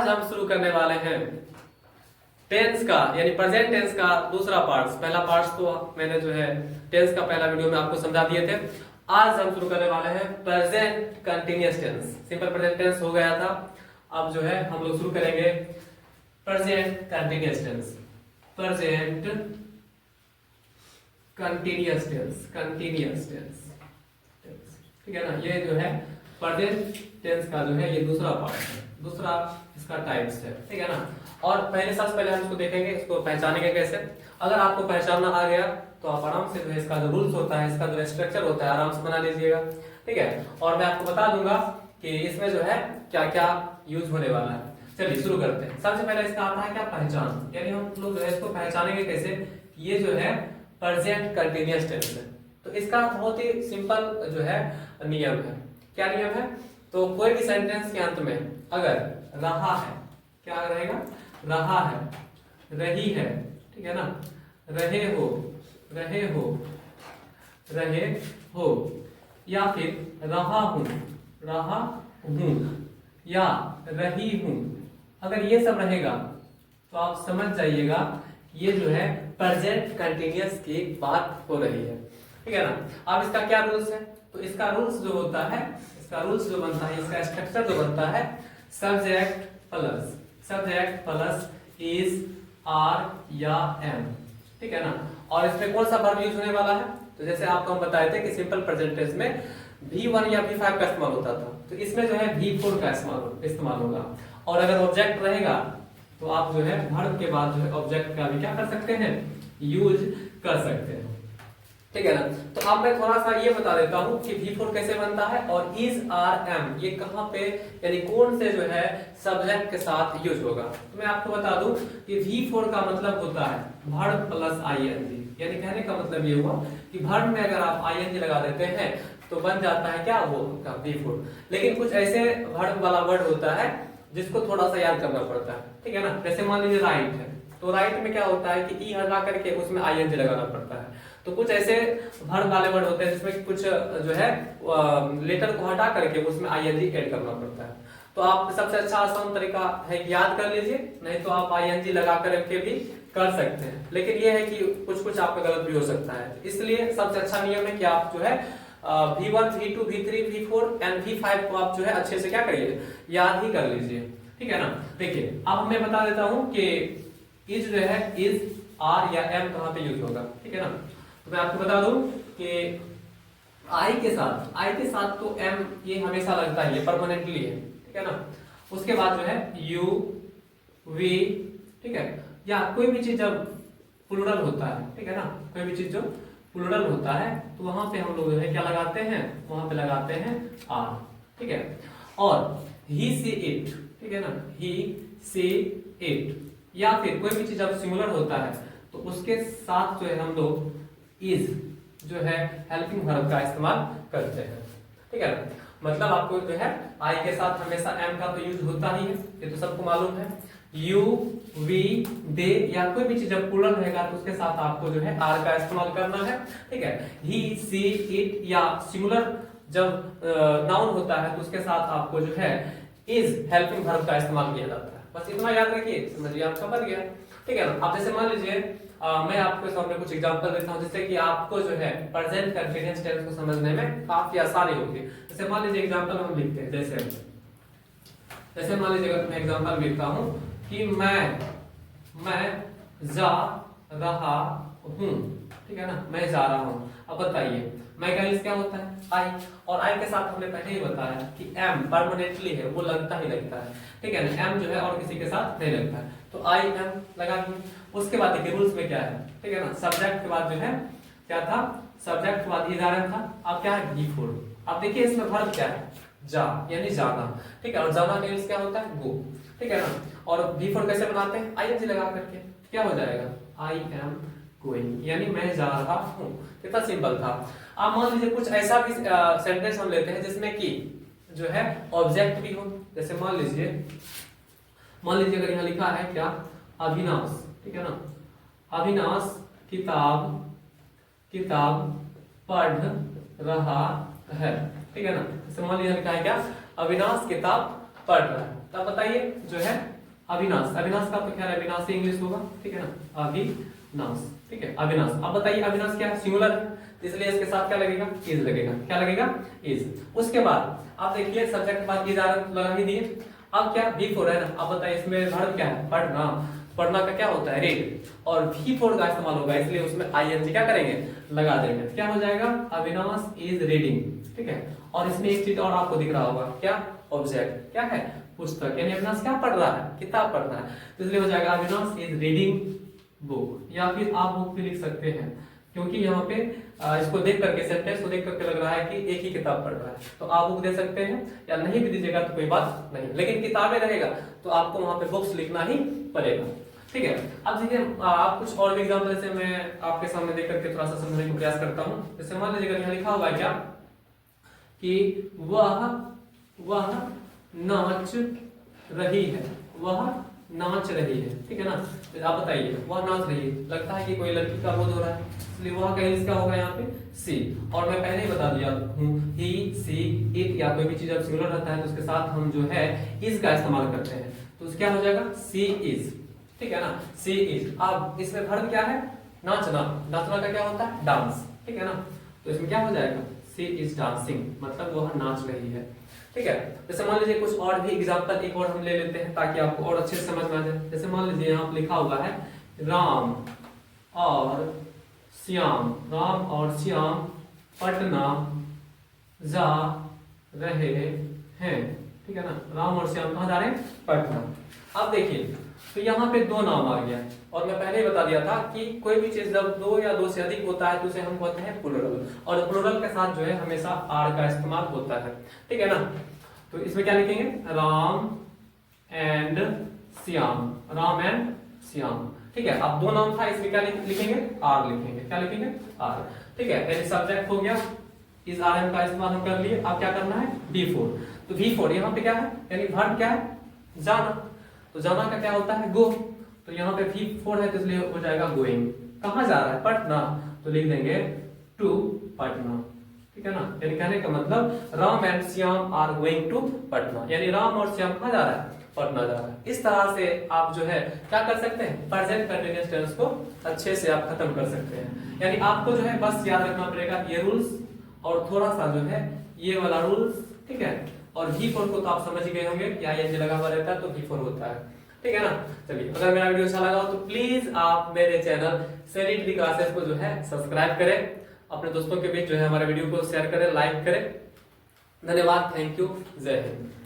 आज हम शुरू करने वाले हैं टेंस का यानी प्रेजेंट टेंस का दूसरा पार्ट। पहला पार्ट तो मैंने जो है टेंस का पहला वीडियो में आपको समझा दिए थे। आज हम शुरू करने वाले हैं present continuous tense. Simple present tense हो गया था, अब जो है हम लोग शुरू करेंगे present continuous tense. Present continuous tense, continuous tense, ठीक है ना। ये जो है प्रेजेंट टेंस का जो है ये दूसरा पार्ट है, दूसरा इसका टाइप्स है, ठीक है ना। और सबसे पहले हम इसको देखेंगे, इसको पहचानेंगे कैसे। अगर आपको पहचानना आ गया तो आप आराम से जो है इसका जो रूल्स होता है, इसका जो स्ट्रक्चर होता है आराम से बना लीजिएगा, ठीक है। और मैं आपको बता दूंगा कि इसमें जो है क्या क्या यूज होने वाला है। चलिए शुरू करते हैं। सबसे पहले इसका आता है क्या, पहचान, यानी हम लोग जो है इसको पहचानेंगे कैसे। ये जो है प्रेजेंट कंटिन्यूअस टेंस है, तो इसका बहुत ही सिंपल जो है नियम है। क्या नियम है? तो कोई भी सेंटेंस के अंत में अगर रहा है, क्या रहेगा, रहा है, रही है, ठीक है ना, रहे हो, रहे हो, रहे हो, या फिर रहा हूं, रहा हूं, या रही हूं, अगर ये सब रहेगा तो आप समझ जाइएगा ये जो है प्रेजेंट कंटिन्यूअस की बात हो रही है, ठीक है ना। अब इसका क्या रूल्स है? तो इसका रूल्स जो होता है, इसका रूल्स जो बनता है, इसका स्ट्रक्चर जो बनता है, सब्जेक्ट प्लस इज, आर या एम, ठीक है ना। और इसमें कौन सा वर्ब यूज होने वाला है? तो जैसे आपको हम बताए थे कि सिंपल प्रेजेंट टेंस में V1 या V5 का इस्तेमाल होता था, तो इसमें जो है V4 का इस्तेमाल होगा। और अगर ऑब्जेक्ट रहेगा तो आप जो है वर्ब के बाद जो है ऑब्जेक्ट का भी क्या कर सकते हैं, यूज कर सकते हैं, ठीक है ना। तो अब मैं थोड़ा सा ये बता देता हूं कि V4 कैसे बनता है और इज, आर, एम ये कहां पे यानी कौन से जो है सब्जेक्ट के साथ यूज होगा। तो मैं आपको बता दूं कि V4 का मतलब होता है वर्ब प्लस आईएनजी, यानी कहने का मतलब ये हुआ कि वर्ब में अगर आप आईएनजी लगा देते हैं तो बन जाता है क्या, वो V4। लेकिन कुछ ऐसे वर्ब वाला वर्ड होता है जिसको थोड़ा सा याद करना पड़ता है, ठीक है ना। जैसे मान लीजिए राइट है, तो राइट में क्या होता है कि ई हटा करके उसमें आईएनजी लगाना पड़ता है। तो कुछ ऐसे वर्ब वाले वर्ड होते हैं जिसमें कुछ जो है लेटर को हटा करके उसमें आईएनजी ऐड करना पड़ता है। तो आप सबसे अच्छा आसान तरीका है याद कर लीजिए, नहीं तो आप आईएनजी लगा करके भी कर सकते हैं। लेकिन ये है कि कुछ कुछ आपका गलत भी हो सकता है, इसलिए सबसे अच्छा नियम है कि आप जो है V1, V2, V3, V4 and V5 को आप जो है अच्छे से क्या करिए, याद ही कर लीजिए, ठीक है ना। देखिए अब मैं बता देता हूं कि इज जो है इज, आर या एम कहां पे यूज होगा, ठीक है ना। तो मैं आपको बता दूं कि आई के साथ तो एम ये हमेशा लगता है, ये परमानेंटली है, ठीक है ना। उसके बाद जो है यू, वी, ठीक है, या कोई भी चीज जब प्लूरल होता है, ठीक है ना, कोई भी चीज जो प्लूरल होता है तो वहां पे हम लोग जो है क्या लगाते हैं, वहां पे लगाते हैं आर, ठीक है। और ही, सी, इट, ठीक है ना, ही, सी, इट, या फिर कोई भी चीज जब सिंगुलर होता है तो उसके साथ जो है हम लोग इज जो है हेल्पिंग वर्ब का इस्तेमाल करते हैं, ठीक है ना। मतलब आपको जो है आई के साथ हमेशा एम का तो यूज होता ही है, ये तो सबको मालूम है। यू, वी, दे या कोई भी चीज जब प्लूरल रहेगा तो उसके साथ आपको जो है आर का इस्तेमाल करना है, ठीक है। ही, सी, इट या सिंगुलर जब नाउन होता है तो उसके साथ आपको जो है इज हेल्पिंग वर्ब का इस्तेमाल किया जाता है। बस इतना याद रखिए, समझिए आपका बन गया, ठीक है ना। आप जैसे मान लीजिए मैं आपके सामने कुछ एग्जांपल देता हूं जिससे कि आपको जो है प्रेजेंट कंटिन्यूअस टेंस को समझने में काफी आसानी होगी। जैसे मान लीजिए एग्जांपल हम लिखते हैं, जैसे मान लीजिए मैं एग्जांपल लिखता हूं कि मैं जा रहा हूं, ठीक है ना, मैं जा रहा हूं। अब बताइए मैं का यूज क्या होता है, आई, और आई के साथ हमने पहले ही बताया कि एम परमानेंटली है, वो लगता ही लगता है, ठीक है ना। एम जो है और किसी के साथ नहीं लगता है, तो आई एम लगा दिए। उसके बाद देखिए रूल्स में क्या है, ठीक है ना। सब्जेक्ट के बाद जो है क्या था, सब्जेक्ट के बाद इज था, अब क्या है V4। अब देखिए इसमें वर्ब क्या है, जा यानी जाना, ठीक है। और जाना का यूज क्या होता है, गो, ठीक है ना। और V4 कैसे बनाते हैं, आईएनजी लगा करके, क्या हो जाएगा, आई एम गोइंग, यानी मैं जा रहा हूं। कितना सिंपल था। अब मान लीजिए कुछ ऐसा भी सेंटेंस हम लेते हैं जिसमें कि जो है ऑब्जेक्ट भी हो। जैसे मान लीजिए अगर यहाँ लिखा है क्या, अविनाश, ठीक है ना, अविनाश किताब पढ़ रहा है, ठीक है ना। जैसे मान लीजिए लिखा है क्या, अविनाश किताब पढ़ रहा है, तब बताइए जो है अविनाश, अविनाश का तो खैर अविनाशी इंग्लिश होगा, ठीक है ना, अविनाश, ठीक है, अविनाश। अब बताइए अविनाश क्या है, सिंगुलर है, इसलिए इसके साथ क्या लगेगा, इज लगेगा, क्या लगेगा, इज। उसके बाद आप देखिए सब्जेक्ट के बाद इज लगा ही दिए। अब क्या V4 है ना, अब बताइए इसमें वर्ब क्या है, पढ़ना, पढ़ना का क्या होता है, रीड, और V4 का इस्तेमाल होगा, इसलिए उसमें ING क्या करेंगे, लगा देंगे, क्या हो जाएगा, अविनाश इज रीडिंग, ठीक है। और इसमें एक चीज और आपको दिख रहा होगा, क्या, ऑब्जेक्ट, क्या है, पुस्तक, यानी अविनाश क्या पढ़ रहा है, किताब पढ़ रहा है, तो इसलिए हो जाएगा अविनाश इज रीडिंग बुक, या फिर आप बुक भी लिख सकते हैं, क्योंकि यहाँ पे इसको देख करके, सेंटेंस को देख करके लग रहा है कि एक ही किताब पढ़ रहा है, तो आप बुक दे सकते हैं, या नहीं भी दीजिएगा तो कोई बात नहीं, लेकिन किताबें रहेगा तो आपको वहां पे बुक्स लिखना ही पड़ेगा, ठीक है। अब देखिए आप कुछ और भी एग्जाम्पल जैसे मैं आपके सामने देख करके थोड़ा सा समझने का प्रयास करता हूँ। जैसे मान लीजिए यहाँ लिखा हुआ है क्या, कि वह नाच रही है, वह नाच रही है, ठीक है ना। तो आप बताइए वह नाच रही है, लगता है कि कोई लड़की का बोध हो रहा है, इसलिए वह का इंग्लिश क्या होगा यहाँ पे, सी। और मैं पहले ही बता दिया हूँ, ही, सी, इट या कोई भी चीज जब सिंगुलर रहता है तो उसके साथ हम जो है इज का इस्तेमाल करते हैं, तो क्या हो जाएगा, सी इज, ठीक है ना, सी इज। अब इसमें वर्ब क्या है, नाचना, नाचना का क्या होता है, डांस, ठीक है ना, तो इसमें क्या हो जाएगा, सी इज डांसिंग, मतलब वह नाच रही है, ठीक है। जैसे मान लीजिए कुछ और भी एग्जांपल एक और हम ले लेते हैं ताकि आपको और अच्छे से समझ में आ जाए। जैसे मान लीजिए यहाँ पे लिखा हुआ है राम और श्याम, राम और श्याम पटना जा रहे हैं, ठीक है ना, राम और श्याम कहाँ जा रहे हैं, पटना। अब देखिए तो यहाँ पे दो नाम आ गया, और मैं पहले ही बता दिया था कि कोई भी चीज जब दो या दो से अधिक होता है तो उसे हम कहते हैं प्लूरल, और प्लूरल के साथ जो है हमेशा आर का इस्तेमाल होता है, ठीक है ना। तो इसमें क्या लिखेंगे, राम एंड श्याम, राम एंड श्याम, ठीक है। अब दो नाम था, इसमें क्या लिखेंगे, आर लिखेंगे, क्या लिखेंगे, आर, ठीक है। यानी सब्जेक्ट हो गया, इस आर एम का इस्तेमाल हम कर लिए। अब क्या करना है, V4, तो V4 यहाँ पे क्या है, यानी वर्ब क्या है, जाना, तो जाना का क्या होता है, गो, तो यहाँ पे V4 है तो इसलिए हो जाएगा गोइंग, कहाँ जा रहा है, पटना, तो लिख देंगे टू पटना, ठीक है ना। यानी कहने का मतलब Ram and Shyam are going to Patna, यानी राम और श्याम कहाँ जा रहा है, पटना जा रहा है। इस तरह से आप जो है क्या कर सकते हैं, प्रेजेंट कंटीन्यूअस टेंस को अच्छे से आप खत्म कर सकते हैं। यानी आपको जो है बस याद रखना पड़ेगा ये रूल्स, और थोड़ा सा जो है ये वाला रूल्स, ठीक है। और V4 को तो आप समझ गए होंगे कि ING लगा हुआ रहता है तो V4 होता है, ठीक है ना। चलिए, अगर मेरा वीडियो अच्छा लगा हो तो प्लीज आप मेरे चैनल सेलिड क्लासेस को जो है सब्सक्राइब करें, अपने दोस्तों के बीच जो है हमारे वीडियो को शेयर करें, लाइक करें। धन्यवाद, थैंक यू, जय हिंद।